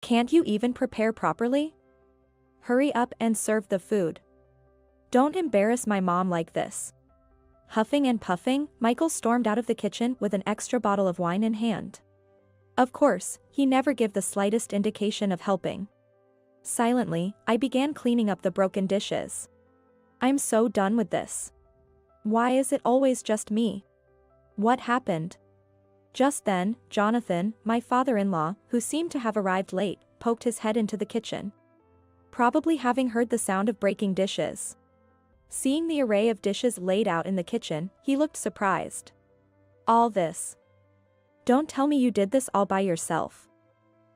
Can't you even prepare properly? Hurry up and serve the food. Don't embarrass my mom like this. Huffing and puffing, Michael stormed out of the kitchen with an extra bottle of wine in hand. Of course, he never gave the slightest indication of helping. Silently, I began cleaning up the broken dishes. I'm so done with this. Why is it always just me? What happened? Just then, Jonathan, my father-in-law, who seemed to have arrived late, poked his head into the kitchen. Probably having heard the sound of breaking dishes. Seeing the array of dishes laid out in the kitchen, he looked surprised. All this. Don't tell me you did this all by yourself.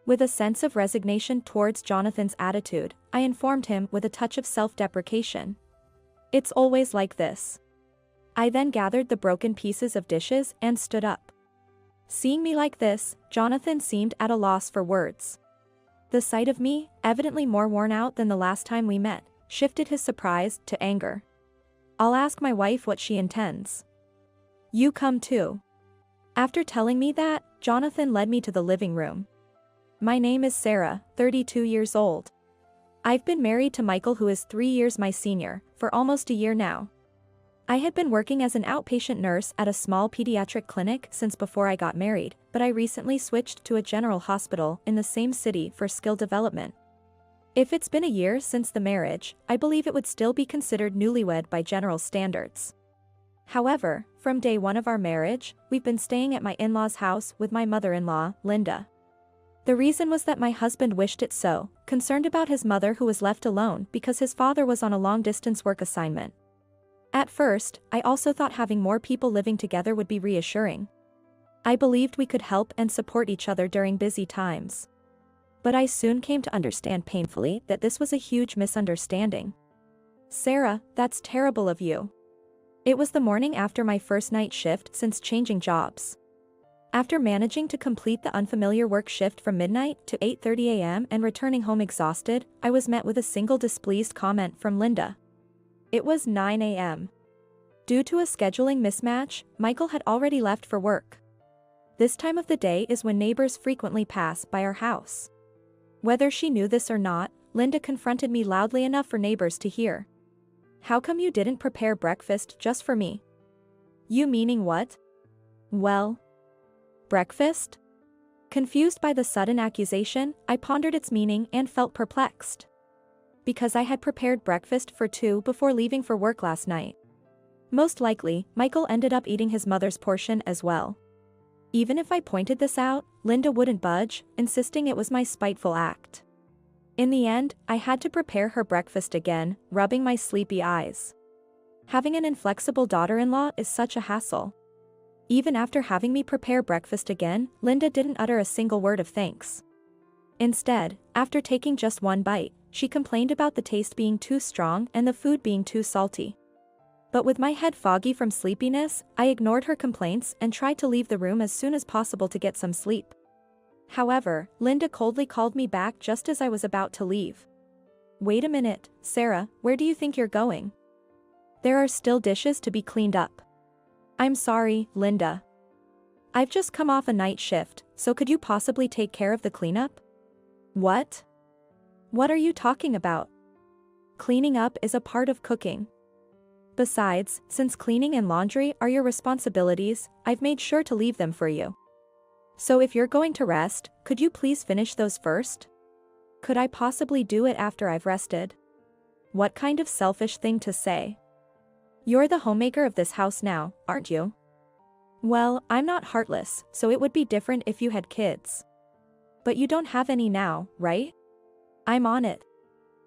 With a sense of resignation towards Jonathan's attitude, I informed him with a touch of self-deprecation. It's always like this. I then gathered the broken pieces of dishes and stood up. Seeing me like this, Jonathan seemed at a loss for words. The sight of me, evidently more worn out than the last time we met, shifted his surprise to anger. I'll ask my wife what she intends. You come too. After telling me that, Jonathan led me to the living room. My name is Sarah, 32 years old. I've been married to Michael, who is 3 years my senior, for almost a year now. I had been working as an outpatient nurse at a small pediatric clinic since before I got married, but I recently switched to a general hospital in the same city for skill development. If it's been a year since the marriage, I believe it would still be considered newlywed by general standards. However, from day one of our marriage, we've been staying at my in-laws' house with my mother-in-law, Linda. The reason was that my husband wished it so, concerned about his mother who was left alone because his father was on a long-distance work assignment. At first, I also thought having more people living together would be reassuring. I believed we could help and support each other during busy times. But I soon came to understand painfully that this was a huge misunderstanding. Sarah, that's terrible of you. It was the morning after my first night shift since changing jobs. After managing to complete the unfamiliar work shift from midnight to 8:30 a.m. and returning home exhausted, I was met with a single displeased comment from Linda. It was 9 a.m. Due to a scheduling mismatch, Michael had already left for work. This time of the day is when neighbors frequently pass by our house. Whether she knew this or not, Linda confronted me loudly enough for neighbors to hear. How come you didn't prepare breakfast just for me? You meaning what? Well, breakfast? Confused by the sudden accusation, I pondered its meaning and felt perplexed. Because I had prepared breakfast for two before leaving for work last night. Most likely, Michael ended up eating his mother's portion as well. Even if I pointed this out, Linda wouldn't budge, insisting it was my spiteful act. In the end, I had to prepare her breakfast again, rubbing my sleepy eyes. Having an inflexible daughter-in-law is such a hassle. Even after having me prepare breakfast again, Linda didn't utter a single word of thanks. Instead, after taking just one bite, she complained about the taste being too strong and the food being too salty. But with my head foggy from sleepiness, I ignored her complaints and tried to leave the room as soon as possible to get some sleep. However, Linda coldly called me back just as I was about to leave. Wait a minute, Sarah, where do you think you're going? There are still dishes to be cleaned up. I'm sorry, Linda. I've just come off a night shift, so could you possibly take care of the cleanup? What? What are you talking about? Cleaning up is a part of cooking. Besides, since cleaning and laundry are your responsibilities, I've made sure to leave them for you. So if you're going to rest, could you please finish those first? Could I possibly do it after I've rested? What kind of selfish thing to say? You're the homemaker of this house now, aren't you? Well, I'm not heartless, so it would be different if you had kids. But you don't have any now, right? I'm on it.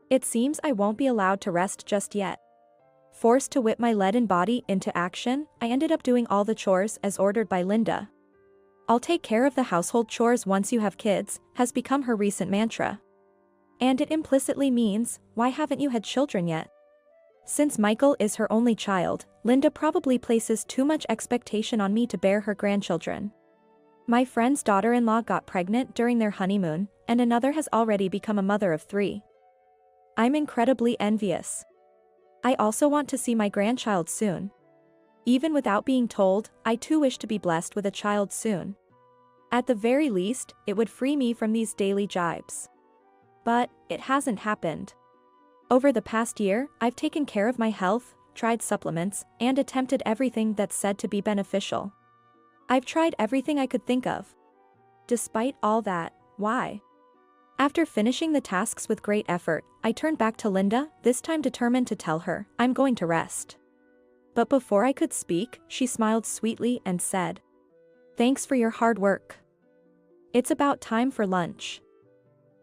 It seems I won't be allowed to rest just yet. Forced to whip my leaden body into action, I ended up doing all the chores as ordered by Linda. I'll take care of the household chores once you have kids, has become her recent mantra. And it implicitly means, why haven't you had children yet? Since Michael is her only child, Linda probably places too much expectation on me to bear her grandchildren. My friend's daughter-in-law got pregnant during their honeymoon, and another has already become a mother of 3. I'm incredibly envious. I also want to see my grandchild soon. Even without being told, I too wish to be blessed with a child soon. At the very least, it would free me from these daily jibes. But it hasn't happened. Over the past year, I've taken care of my health, tried supplements, and attempted everything that's said to be beneficial. I've tried everything I could think of. Despite all that, why? After finishing the tasks with great effort, I turned back to Linda, this time determined to tell her, I'm going to rest. But before I could speak, she smiled sweetly and said, Thanks for your hard work. It's about time for lunch.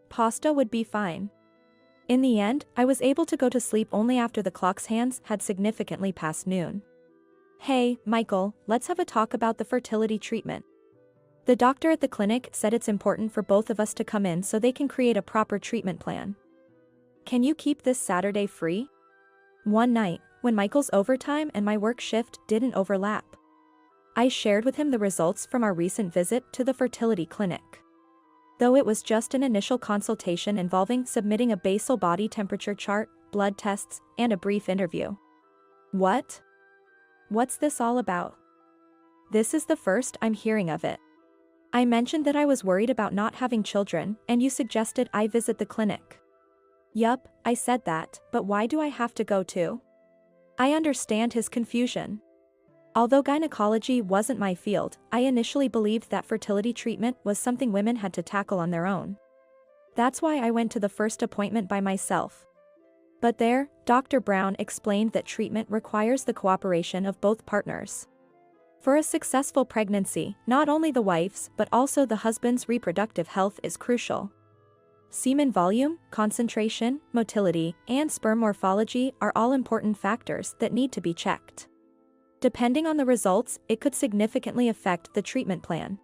Pasta would be fine. In the end, I was able to go to sleep only after the clock's hands had significantly passed noon. Hey, Michael, let's have a talk about the fertility treatment. The doctor at the clinic said it's important for both of us to come in so they can create a proper treatment plan. Can you keep this Saturday free? One night, when Michael's overtime and my work shift didn't overlap, I shared with him the results from our recent visit to the fertility clinic. Though it was just an initial consultation involving submitting a basal body temperature chart, blood tests, and a brief interview. What? What's this all about? This is the first I'm hearing of it. I mentioned that I was worried about not having children, and you suggested I visit the clinic. Yup, I said that, but why do I have to go too? I understand his confusion. Although gynecology wasn't my field, I initially believed that fertility treatment was something women had to tackle on their own. That's why I went to the first appointment by myself. But there, Dr. Brown explained that treatment requires the cooperation of both partners. For a successful pregnancy, not only the wife's but also the husband's reproductive health is crucial. Semen volume, concentration, motility, and sperm morphology are all important factors that need to be checked. Depending on the results, it could significantly affect the treatment plan.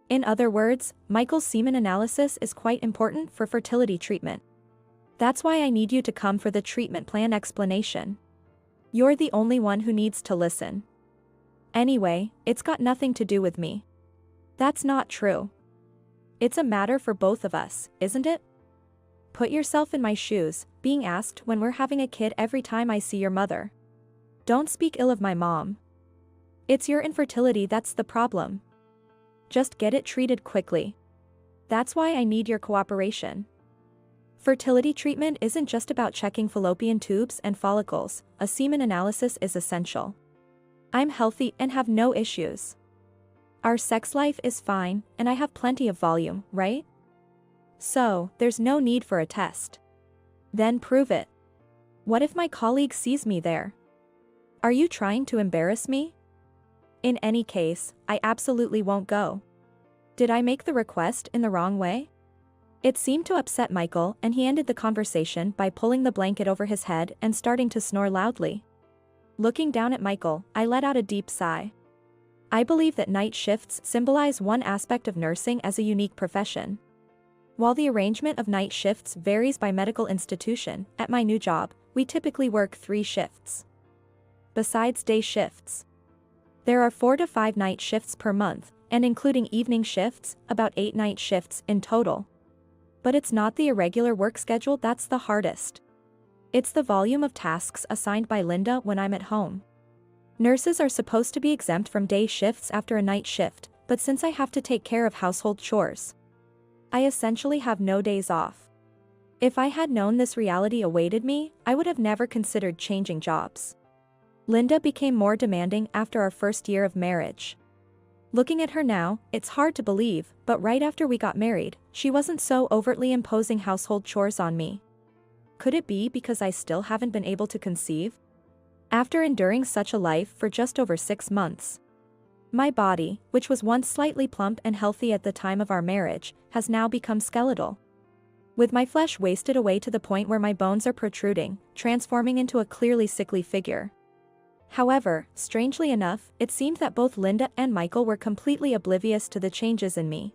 In other words, Michael's semen analysis is quite important for fertility treatment. That's why I need you to come for the treatment plan explanation. You're the only one who needs to listen. Anyway, it's got nothing to do with me. That's not true. It's a matter for both of us, isn't it? Put yourself in my shoes, being asked when we're having a kid every time I see your mother. Don't speak ill of my mom. It's your infertility that's the problem. Just get it treated quickly. That's why I need your cooperation. Fertility treatment isn't just about checking fallopian tubes and follicles, a semen analysis is essential. I'm healthy and have no issues. Our sex life is fine, and I have plenty of volume, right? So, there's no need for a test. Then prove it. What if my colleague sees me there? Are you trying to embarrass me? In any case, I absolutely won't go. Did I make the request in the wrong way? It seemed to upset Michael, and he ended the conversation by pulling the blanket over his head and starting to snore loudly. Looking down at Michael, I let out a deep sigh. I believe that night shifts symbolize one aspect of nursing as a unique profession. While the arrangement of night shifts varies by medical institution, at my new job, we typically work 3 shifts. Besides day shifts, there are 4 to 5 night shifts per month, and including evening shifts, about 8 night shifts in total. But it's not the irregular work schedule that's the hardest. It's the volume of tasks assigned by Linda when I'm at home. Nurses are supposed to be exempt from day shifts after a night shift, but since I have to take care of household chores, I essentially have no days off. If I had known this reality awaited me, I would have never considered changing jobs. Linda became more demanding after our first year of marriage. Looking at her now, it's hard to believe, but right after we got married, she wasn't so overtly imposing household chores on me. Could it be because I still haven't been able to conceive? After enduring such a life for just over 6 months, my body, which was once slightly plump and healthy at the time of our marriage, has now become skeletal. With my flesh wasted away to the point where my bones are protruding, transforming into a clearly sickly figure. However, strangely enough, it seemed that both Linda and Michael were completely oblivious to the changes in me.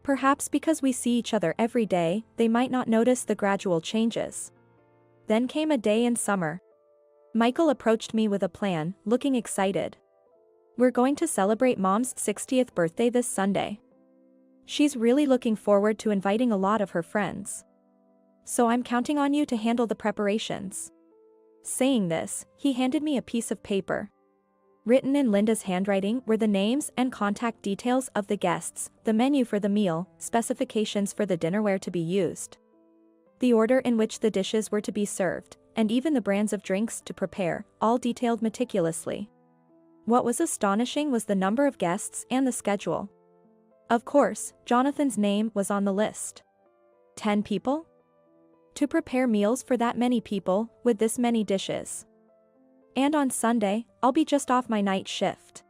Perhaps because we see each other every day, they might not notice the gradual changes. Then came a day in summer. Michael approached me with a plan, looking excited. We're going to celebrate Mom's 60th birthday this Sunday. She's really looking forward to inviting a lot of her friends. So I'm counting on you to handle the preparations. Saying this, he handed me a piece of paper. Written in Linda's handwriting were the names and contact details of the guests, the menu for the meal, specifications for the dinnerware to be used. The order in which the dishes were to be served, and even the brands of drinks to prepare, all detailed meticulously. What was astonishing was the number of guests and the schedule. Of course, Jonathan's name was on the list. 10 people? To prepare meals for that many people, with this many dishes. And on Sunday, I'll be just off my night shift.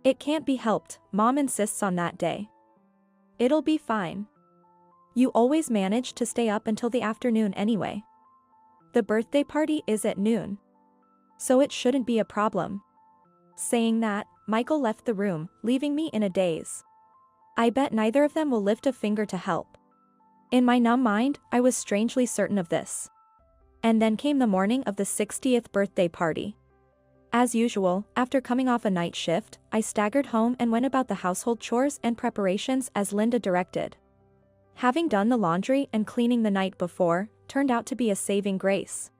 It can't be helped, Mom insists on that day. It'll be fine. You always manage to stay up until the afternoon anyway. The birthday party is at noon. So it shouldn't be a problem. Saying that, Michael left the room, leaving me in a daze. I bet neither of them will lift a finger to help. In my numb mind, I was strangely certain of this. And then came the morning of the 60th birthday party. As usual, after coming off a night shift, I staggered home and went about the household chores and preparations as Linda directed. Having done the laundry and cleaning the night before, turned out to be a saving grace.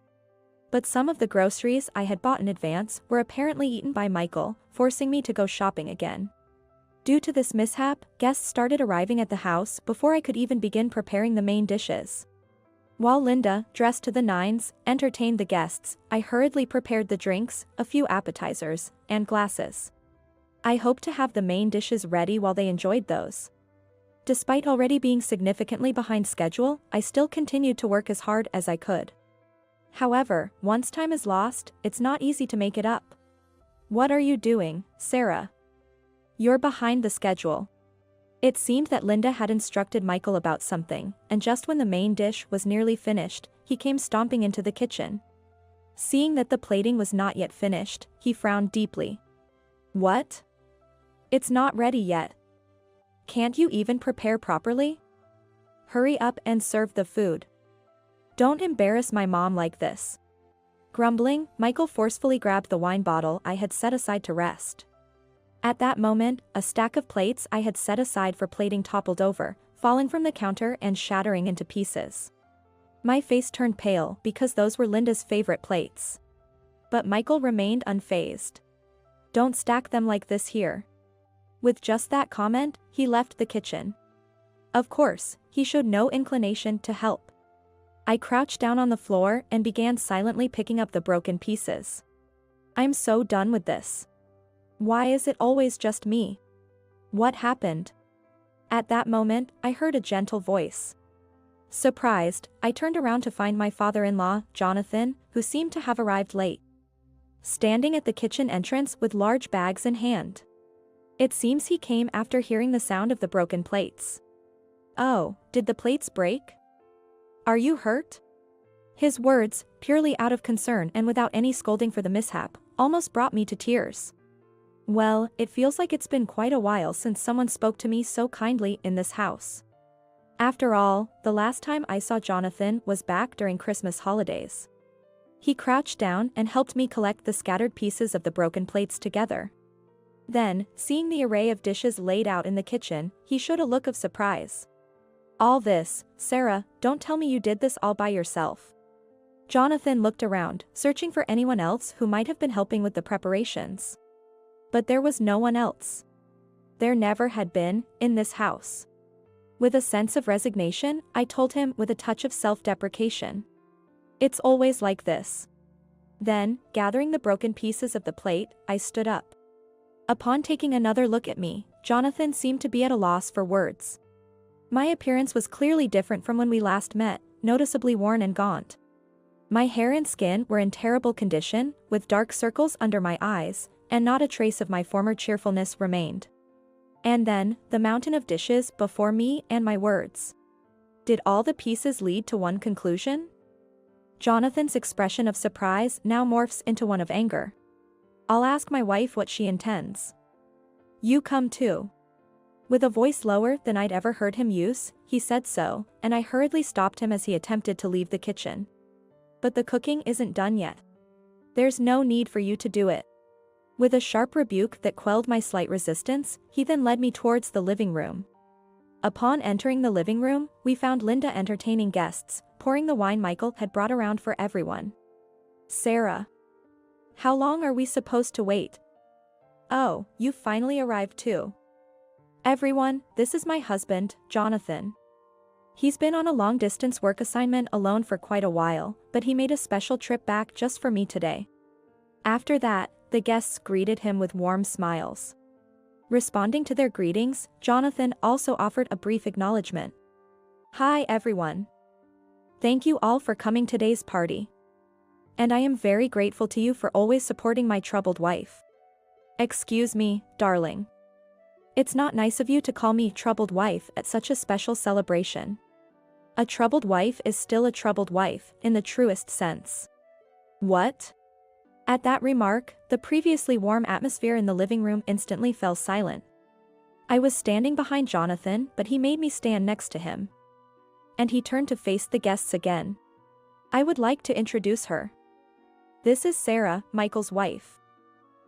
But some of the groceries I had bought in advance were apparently eaten by Michael, forcing me to go shopping again. Due to this mishap, guests started arriving at the house before I could even begin preparing the main dishes. While Linda, dressed to the nines, entertained the guests, I hurriedly prepared the drinks, a few appetizers, and glasses. I hoped to have the main dishes ready while they enjoyed those. Despite already being significantly behind schedule, I still continued to work as hard as I could. However, once time is lost, it's not easy to make it up. What are you doing, Sarah? You're behind the schedule. It seemed that Linda had instructed Michael about something, and just when the main dish was nearly finished, he came stomping into the kitchen. Seeing that the plating was not yet finished, he frowned deeply. What? It's not ready yet. Can't you even prepare properly? Hurry up and serve the food. Don't embarrass my mom like this. Grumbling, Michael forcefully grabbed the wine bottle I had set aside to rest. At that moment, a stack of plates I had set aside for plating toppled over, falling from the counter and shattering into pieces. My face turned pale because those were Linda's favorite plates. But Michael remained unfazed. Don't stack them like this here. With just that comment, he left the kitchen. Of course, he showed no inclination to help. I crouched down on the floor and began silently picking up the broken pieces. I'm so done with this. Why is it always just me? What happened? At that moment, I heard a gentle voice. Surprised, I turned around to find my father-in-law, Jonathan, who seemed to have arrived late. Standing at the kitchen entrance with large bags in hand. It seems he came after hearing the sound of the broken plates. Oh, did the plates break? Are you hurt? His words, purely out of concern and without any scolding for the mishap, almost brought me to tears. Well, it feels like it's been quite a while since someone spoke to me so kindly in this house. After all, the last time I saw Jonathan was back during Christmas holidays. He crouched down and helped me collect the scattered pieces of the broken plates together. Then, seeing the array of dishes laid out in the kitchen, he showed a look of surprise. All this, Sarah, don't tell me you did this all by yourself. Jonathan looked around, searching for anyone else who might have been helping with the preparations. But there was no one else. There never had been, in this house. With a sense of resignation, I told him with a touch of self-deprecation. It's always like this. Then, gathering the broken pieces of the plate, I stood up. Upon taking another look at me, Jonathan seemed to be at a loss for words. My appearance was clearly different from when we last met, noticeably worn and gaunt. My hair and skin were in terrible condition, with dark circles under my eyes, and not a trace of my former cheerfulness remained. And then, the mountain of dishes before me and my words. Did all the pieces lead to one conclusion? Jonathan's expression of surprise now morphs into one of anger. I'll ask my wife what she intends. You come too. With a voice lower than I'd ever heard him use, he said so, and I hurriedly stopped him as he attempted to leave the kitchen. But the cooking isn't done yet. There's no need for you to do it. With a sharp rebuke that quelled my slight resistance, he then led me towards the living room. Upon entering the living room, we found Linda entertaining guests, pouring the wine Michael had brought around for everyone. Sarah. How long are we supposed to wait? Oh, you finally arrived too. Everyone, this is my husband, Jonathan. He's been on a long-distance work assignment alone for quite a while, but he made a special trip back just for me today. After that, the guests greeted him with warm smiles. Responding to their greetings, Jonathan also offered a brief acknowledgement. "Hi everyone. Thank you all for coming to today's party. And I am very grateful to you for always supporting my troubled wife." "Excuse me, darling. It's not nice of you to call me troubled wife at such a special celebration. A troubled wife is still a troubled wife, in the truest sense." "What?" At that remark, the previously warm atmosphere in the living room instantly fell silent. I was standing behind Jonathan, but he made me stand next to him. And he turned to face the guests again. "I would like to introduce her. This is Sarah, Michael's wife."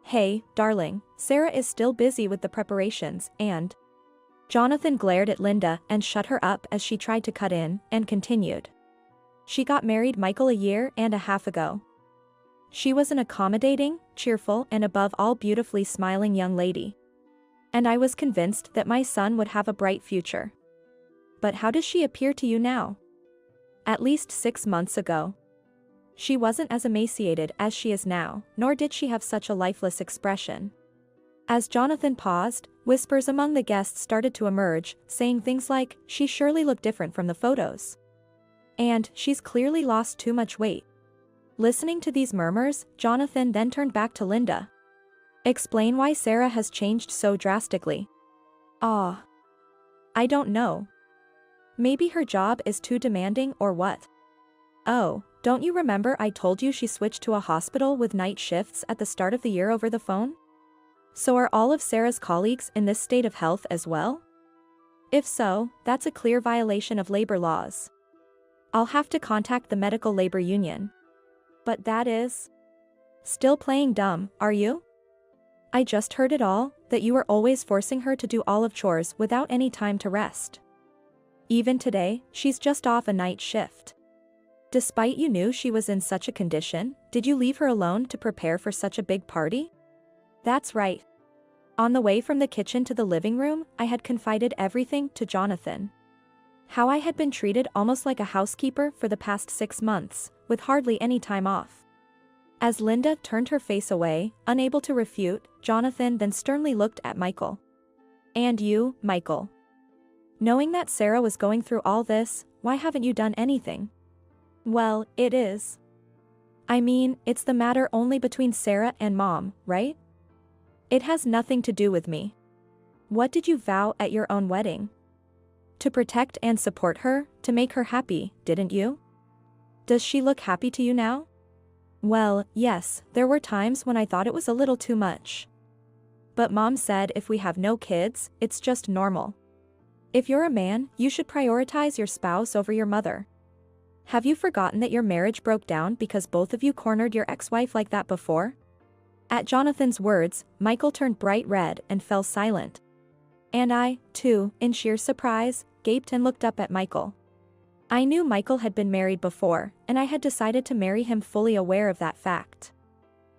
"Hey, darling, Sarah is still busy with the preparations and—" Jonathan glared at Linda and shut her up as she tried to cut in, and continued. "She got married Michael a year and a half ago. She was an accommodating, cheerful and above all beautifully smiling young lady. And I was convinced that my son would have a bright future. But how does she appear to you now? At least 6 months ago. She wasn't as emaciated as she is now, nor did she have such a lifeless expression." As Jonathan paused, whispers among the guests started to emerge, saying things like, "She surely looked different from the photos." And, "She's clearly lost too much weight." Listening to these murmurs, Jonathan then turned back to Linda. "Explain why Sarah has changed so drastically." "Ah. I don't know. Maybe her job is too demanding or what?" "Oh, don't you remember I told you she switched to a hospital with night shifts at the start of the year over the phone? So are all of Sarah's colleagues in this state of health as well? If so, that's a clear violation of labor laws. I'll have to contact the medical labor union." "But that is—" "Still playing dumb, are you? I just heard it all, that you were always forcing her to do all of chores without any time to rest. Even today, she's just off a night shift. Despite you knew she was in such a condition, did you leave her alone to prepare for such a big party?" "That's right." On the way from the kitchen to the living room, I had confided everything to Jonathan. How I had been treated almost like a housekeeper for the past 6 months, with hardly any time off. As Linda turned her face away, unable to refute, Jonathan then sternly looked at Michael. "And you, Michael. Knowing that Sarah was going through all this, why haven't you done anything?" "Well, it is. I mean, it's the matter only between Sarah and Mom, right? It has nothing to do with me. What did you vow at your own wedding? To protect and support her, to make her happy, didn't you? Does she look happy to you now?" "Well, yes, there were times when I thought it was a little too much. But Mom said if we have no kids, it's just normal. If you're a man, you should prioritize your spouse over your mother. Have you forgotten that your marriage broke down because both of you cornered your ex-wife like that before?" At Jonathan's words, Michael turned bright red and fell silent. And I, too, in sheer surprise, gaped and looked up at Michael. I knew Michael had been married before, and I had decided to marry him fully aware of that fact.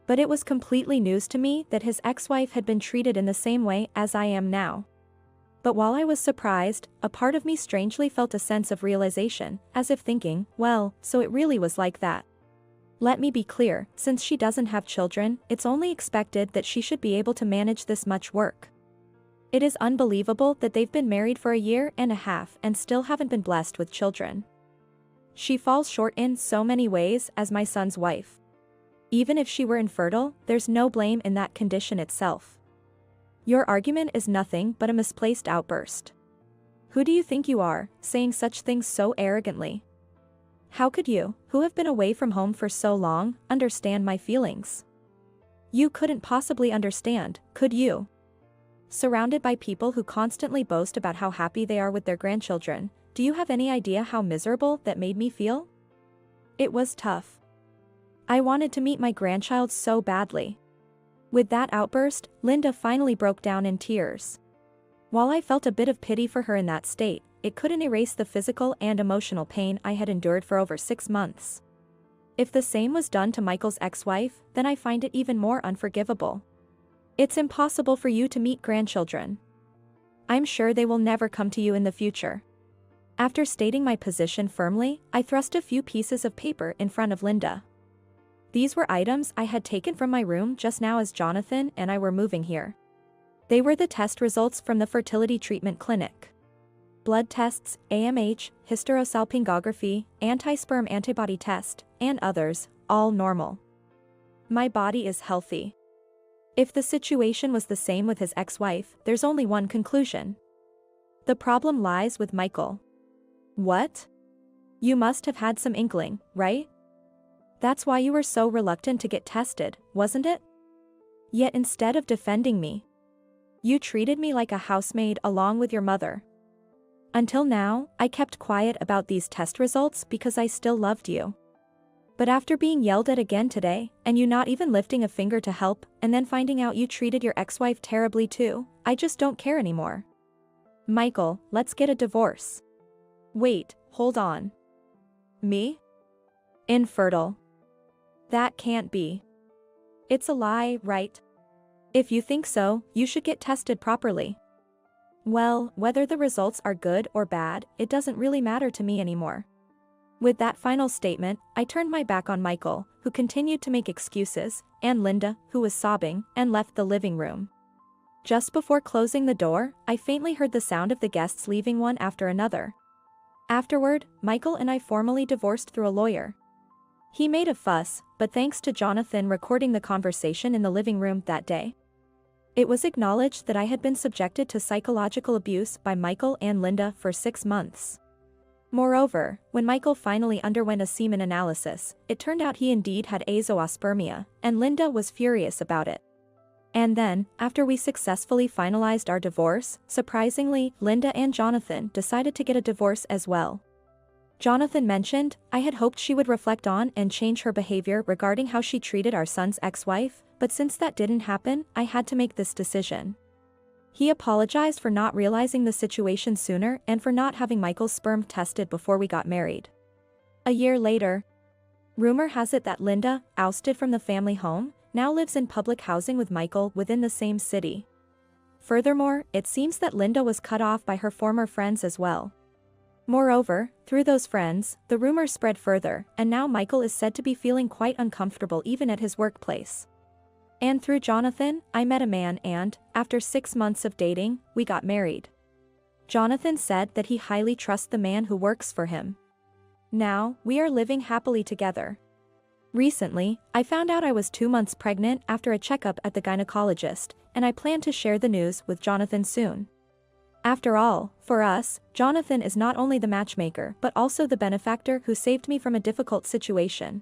But it was completely news to me that his ex-wife had been treated in the same way as I am now. But while I was surprised, a part of me strangely felt a sense of realization, as if thinking, well, so it really was like that. Let me be clear, since she doesn't have children, it's only expected that she should be able to manage this much work. It is unbelievable that they've been married for a year and a half and still haven't been blessed with children. She falls short in so many ways as my son's wife. Even if she were infertile, there's no blame in that condition itself. Your argument is nothing but a misplaced outburst. Who do you think you are, saying such things so arrogantly? How could you, who have been away from home for so long, understand my feelings? You couldn't possibly understand, could you? Surrounded by people who constantly boast about how happy they are with their grandchildren, do you have any idea how miserable that made me feel? It was tough. I wanted to meet my grandchild so badly. With that outburst, Linda finally broke down in tears. While I felt a bit of pity for her in that state, it couldn't erase the physical and emotional pain I had endured for over 6 months. If the same was done to Michael's ex-wife, then I find it even more unforgivable. It's impossible for you to meet grandchildren. I'm sure they will never come to you in the future. After stating my position firmly, I thrust a few pieces of paper in front of Linda. These were items I had taken from my room just now as Jonathan and I were moving here. They were the test results from the fertility treatment clinic. Blood tests, AMH, hysterosalpingography, anti-sperm antibody test, and others, all normal. My body is healthy. If the situation was the same with his ex-wife, there's only one conclusion. The problem lies with Michael. What? You must have had some inkling, right? That's why you were so reluctant to get tested, wasn't it? Yet instead of defending me, you treated me like a housemaid along with your mother. Until now, I kept quiet about these test results because I still loved you. But after being yelled at again today, and you not even lifting a finger to help, and then finding out you treated your ex-wife terribly too, I just don't care anymore. Michael, let's get a divorce. Wait, hold on. Me? Infertile. That can't be. It's a lie, right? If you think so, you should get tested properly. Well, whether the results are good or bad, it doesn't really matter to me anymore. With that final statement, I turned my back on Michael, who continued to make excuses, and Linda, who was sobbing, and left the living room. Just before closing the door, I faintly heard the sound of the guests leaving one after another. Afterward, Michael and I formally divorced through a lawyer. He made a fuss, but thanks to Jonathan recording the conversation in the living room that day, it was acknowledged that I had been subjected to psychological abuse by Michael and Linda for 6 months. Moreover, when Michael finally underwent a semen analysis, it turned out he indeed had azoospermia, and Linda was furious about it. And then, after we successfully finalized our divorce, surprisingly, Linda and Jonathan decided to get a divorce as well. Jonathan mentioned, I had hoped she would reflect on and change her behavior regarding how she treated our son's ex-wife, but since that didn't happen, I had to make this decision. He apologized for not realizing the situation sooner and for not having Michael's sperm tested before we got married. A year later, rumor has it that Linda, ousted from the family home, now lives in public housing with Michael within the same city. Furthermore, it seems that Linda was cut off by her former friends as well. Moreover, through those friends, the rumor spread further, and now Michael is said to be feeling quite uncomfortable even at his workplace. And through Jonathan, I met a man and, after 6 months of dating, we got married. Jonathan said that he highly trusts the man who works for him. Now, we are living happily together. Recently, I found out I was 2 months pregnant after a checkup at the gynecologist, and I plan to share the news with Jonathan soon. After all, for us, Jonathan is not only the matchmaker but also the benefactor who saved me from a difficult situation.